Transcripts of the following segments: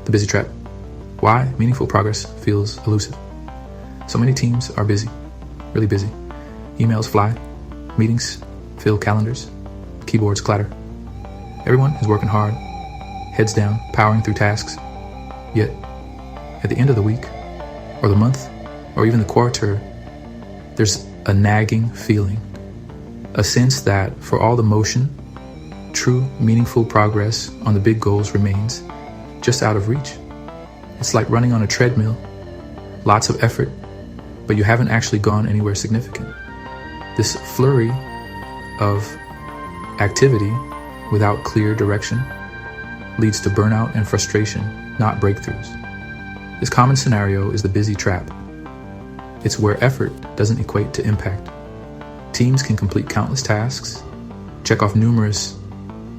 The busy trap. Why meaningful progress feels elusive. So many teams are busy, really busy. Emails fly, meetings fill calendars, keyboards clatter. Everyone is working hard, heads down, powering through tasks. Yet, at the end of the week, or the month, or even the quarter, there's a nagging feeling, a sense that for all the motion, true, meaningful progress on the big goals remains just out of reach. It's like running on a treadmill, lots of effort, but you haven't actually gone anywhere significant. This flurry of activity without clear direction leads to burnout and frustration, not breakthroughs. This common scenario is the busy trap. It's where effort doesn't equate to impact. Teams can complete countless tasks, check off numerous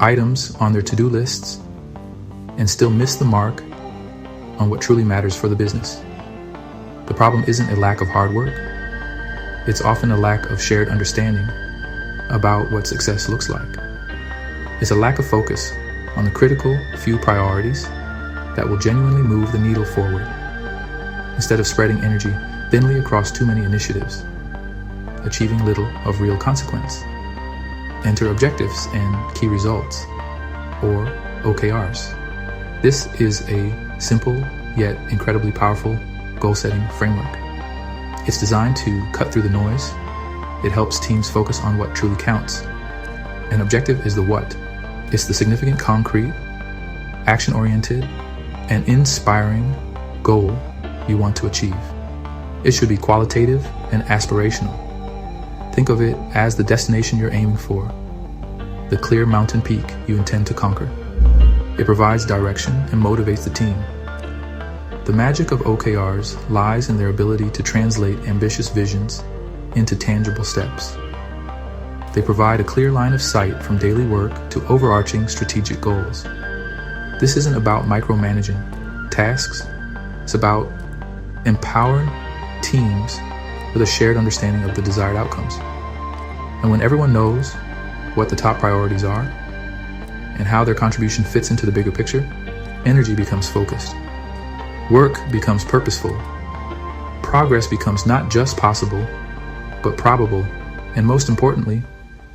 items on their to-do lists, and still miss the mark on what truly matters for the business. The problem isn't a lack of hard work. It's often a lack of shared understanding about what success looks like. It's a lack of focus on the critical few priorities that will genuinely move the needle forward, instead of spreading energy thinly across too many initiatives, achieving little of real consequence. Enter objectives and key results, or OKRs. This is a simple yet incredibly powerful goal-setting framework. It's designed to cut through the noise. It helps teams focus on what truly counts. An objective is the what. It's the significant, concrete, action-oriented, and inspiring goal you want to achieve. It should be qualitative and aspirational. Think of it as the destination you're aiming for, the clear mountain peak you intend to conquer. It provides direction and motivates the team. The magic of OKRs lies in their ability to translate ambitious visions into tangible steps. They provide a clear line of sight from daily work to overarching strategic goals. This isn't about micromanaging tasks. It's about empowering teams with a shared understanding of the desired outcomes. And when everyone knows what the top priorities are and how their contribution fits into the bigger picture, energy becomes focused. Work becomes purposeful. Progress becomes not just possible, but probable, and most importantly,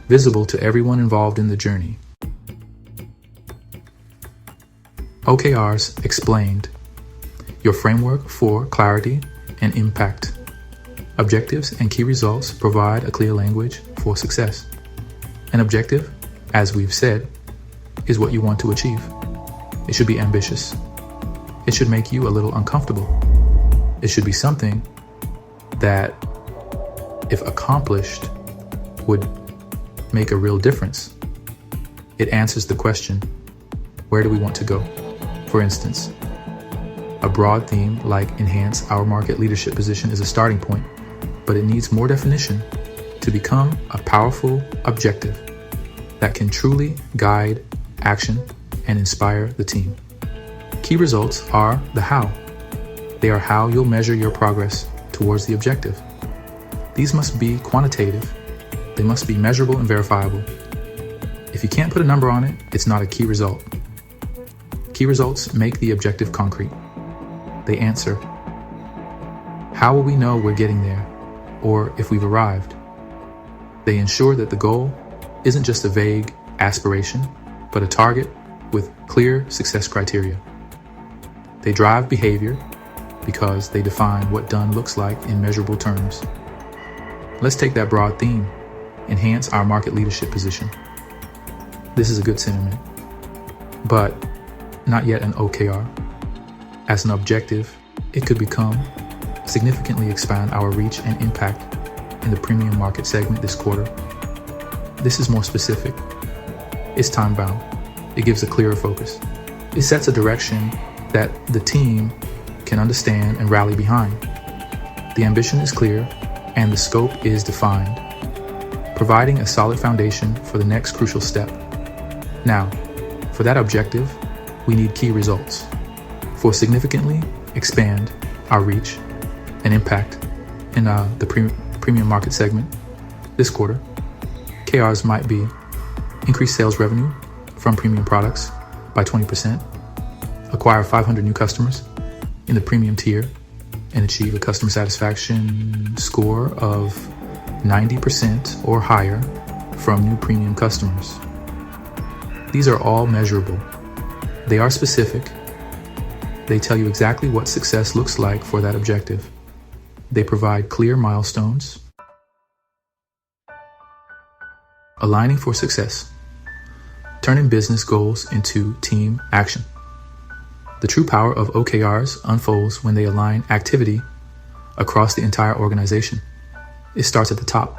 visible to everyone involved in the journey. OKRs explained. Your framework for clarity and impact. Objectives and key results provide a clear language for success. An objective, as we've said, is what you want to achieve. It should be ambitious. It should make you a little uncomfortable. It should be something that, if accomplished, would make a real difference. It answers the question, where do we want to go? For instance, a broad theme like enhance our market leadership position is a starting point, but it needs more definition to become a powerful objective that can truly guide action and inspire the team. Key results are the how. They are how you'll measure your progress towards the objective. These must be quantitative. They must be measurable and verifiable. If you can't put a number on it, it's not a key result. Key results make the objective concrete. They answer, how will we know we're getting there, or if we've arrived? They ensure that the goal isn't just a vague aspiration, but a target with clear success criteria. They drive behavior because they define what done looks like in measurable terms. Let's take that broad theme, enhance our market leadership position. This is a good sentiment, but not yet an OKR. As an objective, it could become significantly expand our reach and impact in the premium market segment this quarter. This is more specific. It's time-bound. It gives a clearer focus. It sets a direction that the team can understand and rally behind. The ambition is clear and the scope is defined, providing a solid foundation for the next crucial step. Now, for that objective, we need key results. For significantly expand our reach and impact in the premium market segment this quarter, KRs might be increased sales revenue from premium products by 20%, acquire 500 new customers in the premium tier, and achieve a customer satisfaction score of 90% or higher from new premium customers. These are all measurable. They are specific. They tell you exactly what success looks like for that objective. They provide clear milestones. Aligning for success. Turning business goals into team action. The true power of OKRs unfolds when they align activity across the entire organization. It starts at the top.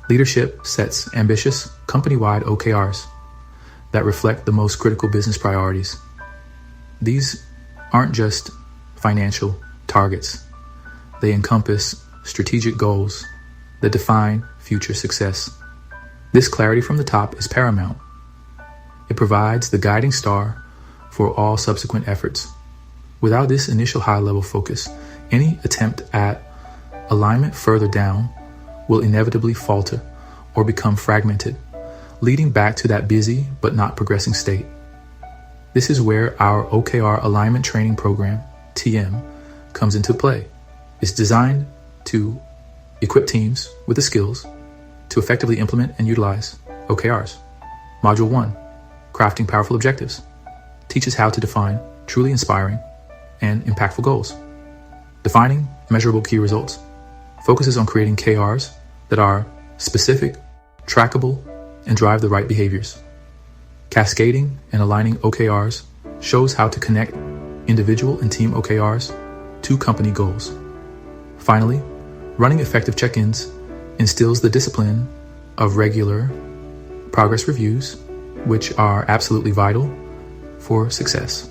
Leadership sets ambitious, company-wide OKRs that reflect the most critical business priorities. These aren't just financial targets. They encompass strategic goals that define future success. This clarity from the top is paramount. It provides the guiding star for all subsequent efforts. Without this initial high-level focus, any attempt at alignment further down will inevitably falter or become fragmented, leading back to that busy but not progressing state. This is where our OKR alignment training program, TM, comes into play. It's designed to equip teams with the skills to effectively implement and utilize OKRs. Module 1, Crafting Powerful Objectives, teaches how to define truly inspiring and impactful goals. Defining measurable key results focuses on creating KRs that are specific, trackable, and drive the right behaviors. Cascading and aligning OKRs shows how to connect individual and team OKRs to company goals. Finally, running effective check-ins instills the discipline of regular progress reviews, which are absolutely vital for success.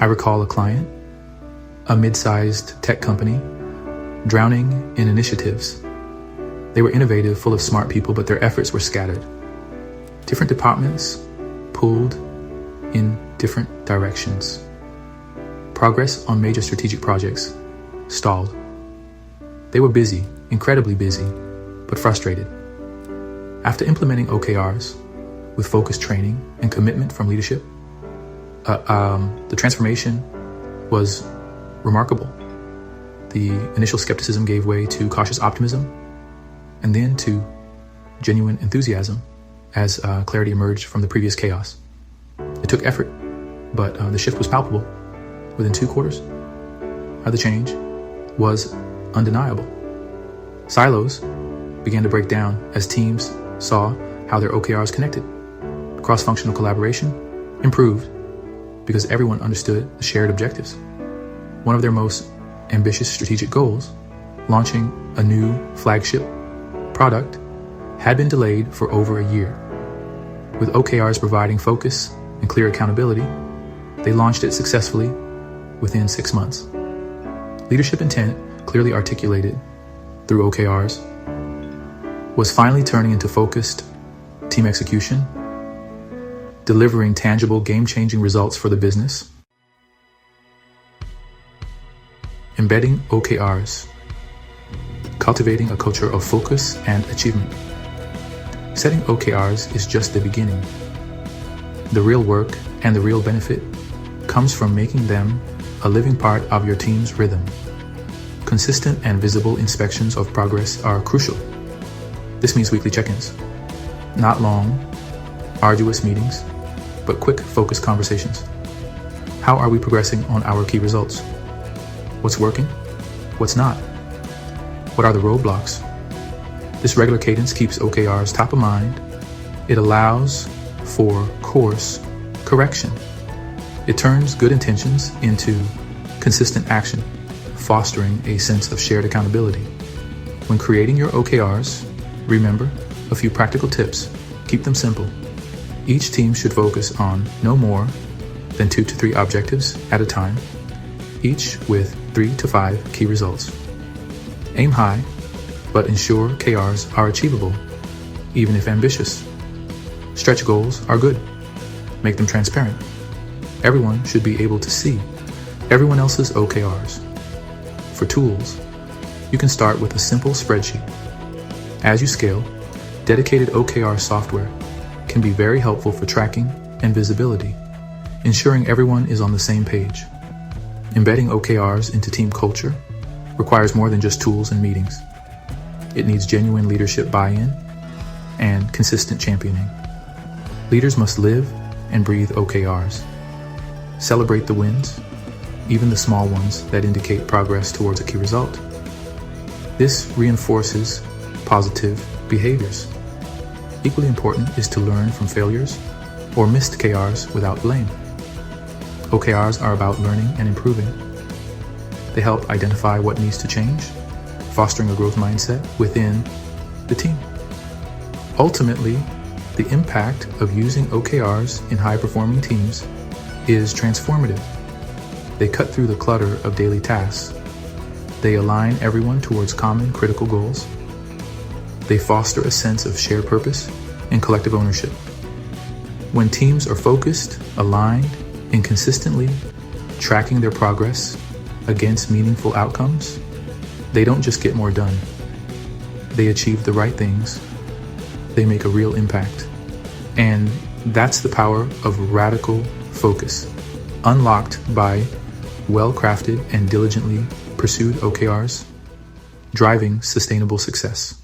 I recall a client, a mid-sized tech company, drowning in initiatives. They were innovative, full of smart people, but their efforts were scattered. Different departments pulled in different directions. Progress on major strategic projects stalled. They were busy, incredibly busy, but frustrated. After implementing OKRs with focused training and commitment from leadership, the transformation was remarkable. The initial skepticism gave way to cautious optimism, and then to genuine enthusiasm as clarity emerged from the previous chaos. It took effort, but the shift was palpable. Within 2 quarters, the change was undeniable. Silos began to break down as teams saw how their OKRs connected. Cross-functional collaboration improved because everyone understood the shared objectives. One of their most ambitious strategic goals, launching a new flagship product, had been delayed for over a year. With OKRs providing focus and clear accountability, they launched it successfully within 6 months. Leadership intent, clearly articulated through OKRs, was finally turning into focused team execution, delivering tangible, game-changing results for the business. Embedding OKRs, cultivating a culture of focus and achievement. Setting OKRs is just the beginning. The real work and the real benefit comes from making them a living part of your team's rhythm. Consistent and visible inspections of progress are crucial. This means weekly check-ins, not long, arduous meetings, but quick, focused conversations. How are we progressing on our key results? What's working? What's not? What are the roadblocks? This regular cadence keeps OKRs top of mind. It allows for course correction. It turns good intentions into consistent action, fostering a sense of shared accountability. When creating your OKRs, remember a few practical tips. Keep them simple. Each team should focus on no more than 2 to 3 objectives at a time, each with 3 to 5 key results. Aim high, but ensure KRs are achievable, even if ambitious. Stretch goals are good. Make them transparent. Everyone should be able to see everyone else's OKRs. For tools, you can start with a simple spreadsheet. As you scale, dedicated OKR software can be very helpful for tracking and visibility. ensuring everyone is on the same page. Embedding OKRs into team culture requires more than just tools and meetings. It needs genuine leadership buy-in and consistent championing. Leaders must live and breathe OKRs. Celebrate the wins, even the small ones that indicate progress towards a key result. This reinforces positive behaviors. Equally important is to learn from failures or missed KRs without blame. OKRs are about learning and improving. They help identify what needs to change, fostering a growth mindset within the team. Ultimately, the impact of using OKRs in high-performing teams is transformative. They cut through the clutter of daily tasks. They align everyone towards common critical goals. They foster a sense of shared purpose and collective ownership. When teams are focused, aligned, and consistently tracking their progress against meaningful outcomes, they don't just get more done. They achieve the right things. They make a real impact. And that's the power of radical focus, unlocked by well-crafted and diligently pursued OKRs, driving sustainable success.